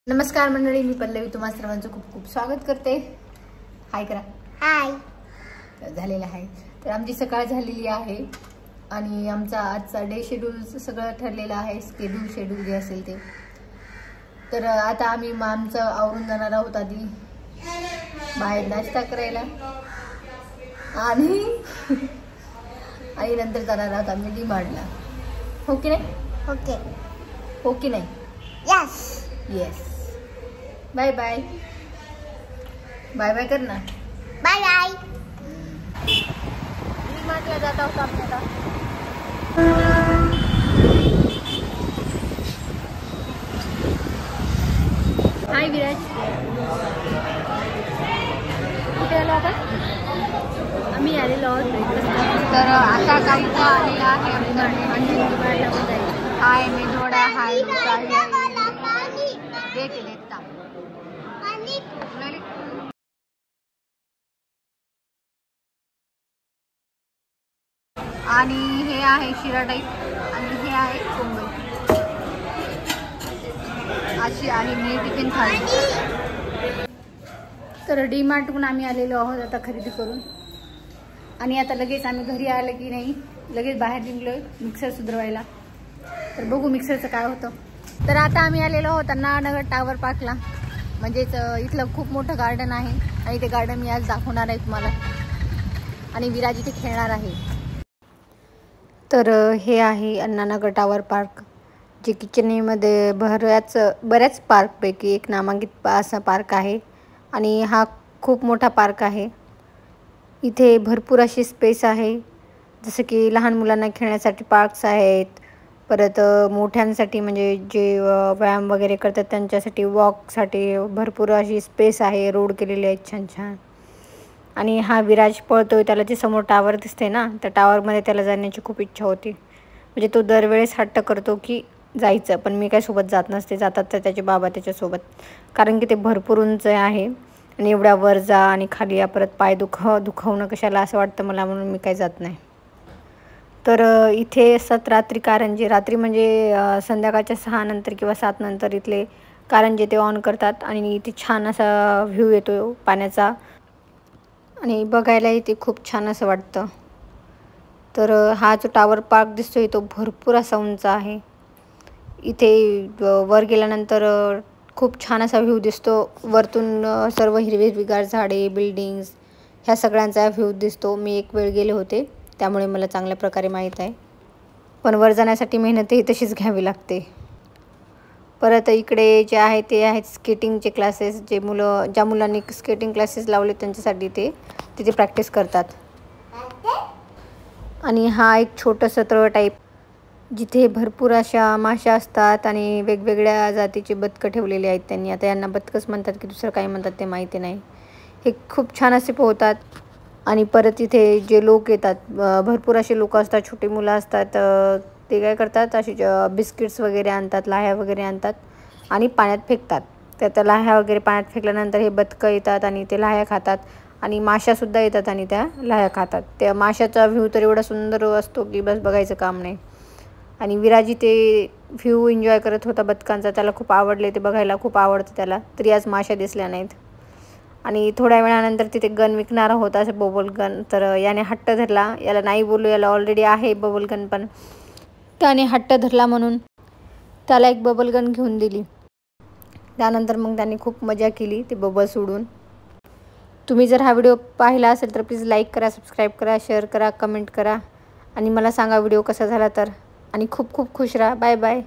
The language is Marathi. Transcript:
नमस्कार मंडळी, मी पल्लवी तुम्हा सर्वांचं खूप खूप स्वागत करते। हाय करा। हाय झालेला आहे। तर आमची सकाळ झालेली आहे आणि आमचा आजचा डे शेड्यूल सगळं ठरलेलं आहे, शेड्यूल जे असेल ते। तर आता आम्ही आमचं आवरून जाणार आहोत आधी बाहेर नाश्ता करायला आणि नंतर जाणार आहोत आम्ही डी-मार्टला। हो की नाही? ओके हो की नाही? Yes yes. Bye bye bye bye कर ना। Bye bye. डी-मार्टला जात आहोत आम्ही आता। हाय विराज, कुठे आलो आपण? आम्ही आलेलो आहोत ब्रेकफास्ट। तर आता काहीचा आलेला आहे हाय मेदोडा, हाय देता आणि हे आहे शिरा टाईप आणि हे आहे पोंगल। अशी आहे मिनी टिफिन थाळी। तर डी-मार्टहून आम्ही आलेलो आहोत आता खरेदी करून आणि आता लगेच आम्ही घरी आलं की नाही लगेच बाहेर निघलोय मिक्सर सुधरवायला। तर बघू मिक्सरचं काय होतं। तर आता आम्ही आलेलो आहोत अन्नानगर टावर पार्कला, म्हणजेच इथलं खूप मोठं गार्डन आहे आणि ते गार्डन मी आज दाखवणार आहे तुम्हाला आणि विराज इथे खेळणार आहे। तर हे आहे अन्नानगर टावर पार्क, जे की चेन्नईमध्ये बऱ्याच पार्कपैकी एक नामांकित असा पार्क आहे आणि हा खूप मोठा पार्क आहे। इथे भरपूर अशी स्पेस आहे, जसं की लहान मुलांना खेळण्यासाठी पार्क्स आहेत, परत मोठ्यांसाठी म्हणजे जे व्यायाम वगैरे करतात त्यांच्यासाठी वॉकसाठी भरपूर अशी स्पेस आहे, रोड केलेले आहेत छान छान। आणि हा विराज पळतोय, त्याला जे समोर टावर दिसते ना, त्या टावरमध्ये त्याला जाण्याची खूप इच्छा होती। म्हणजे तो दरवेळेस हट्ट करतो की जायचं, पण मी काय सोबत जात नसते, जातात तर त्याचे बाबा त्याच्यासोबत, कारण की ते भरपूर उंच आहे आणि एवढ्या वर जा आणि खाली या, परत पाय दुखवणं कशाला असं वाटतं मला, म्हणून मी काय जात नाही। तर इथे रात्री कारंजे, रात्री म्हणजे संध्याकाळच्या 6 नंतर किंवा 7 नंतर इथले कारंजे ते ऑन करतात आणि इथे छान असा व्ह्यू येतो पाण्याचा आणि बघायलाही ते खूप छान असं वाटतं। तर हा जो टावर पार्क दिसतोय तो भरपूर असा उंच आहे। इथे वर गेल्यानंतर खूप छान असा व्ह्यू दिसतो, वरतून सर्व हिरवीगार झाडे, बिल्डिंग्स ह्या सगळ्यांचा व्ह्यू दिसतो। मी एक वेळ गेले होते त्यामुळे मला चांगल्या प्रकारे माहीत आहे, पण वर जाण्यासाठी मेहनतही तशीच घ्यावी लागते। परत इकडे जे आहे ते आहेत स्केटिंगचे क्लासेस, ज्या मुलांनी स्केटिंग क्लासेस लावले त्यांच्यासाठी ते तिथे प्रॅक्टिस करतात। आणि हा एक छोटंसं तळ टाईप, जिथे भरपूर अशा माश्या असतात आणि वेगवेगळ्या जातीचे बदकं ठेवलेले आहेत त्यांनी। आता यांना बदकच म्हणतात की दुसरं काही म्हणतात ते माहिती नाही। हे खूप छान असे पोहतात आणि परत इथे जे लोक येतात, भरपूर असे लोक असतात, छोटी मुलं असतात, ते काय करतात, असे बिस्किट्स वगैरे आणतात, लाह्या वगैरे आणतात आणि पाण्यात फेकतात। त्या लाह्या वगैरे पाण्यात फेकल्यानंतर हे बदकं येतात आणि ते लाह्या खातात आणि माशासुद्धा येतात आणि त्या लाह्या खातात। त्या माशाचा व्ह्यू तर एवढा सुंदर असतो की बस बघायचं काम नाही। आणि विराजी ते व्ह्यू एन्जॉय करत होता बदकांचा, त्याला खूप आवडले, ते बघायला खूप आवडतं त्याला, तरी आज माशा दिसल्या नाहीत। आणि थोड्या वेळानंतर तिथे गन विकणारा होता, असं बबल गन, तर याने हट्ट धरला, याला नाही बोलू, याला ऑलरेडी आहे बबल गन, पण त्याने हट्ट धरला म्हणून त्याला एक बबल गन घेऊन दिली। त्यानंतर मग त्याने खूप मजा केली ते बबल सोडून। तुम्ही जर हा व्हिडिओ पाहिला असेल तर प्लीज लाईक करा, सबस्क्राईब करा, शेअर करा, कमेंट करा आणि मला सांगा व्हिडिओ कसा झाला तर। आणि खूप खूप खुश राहा। Bye bye.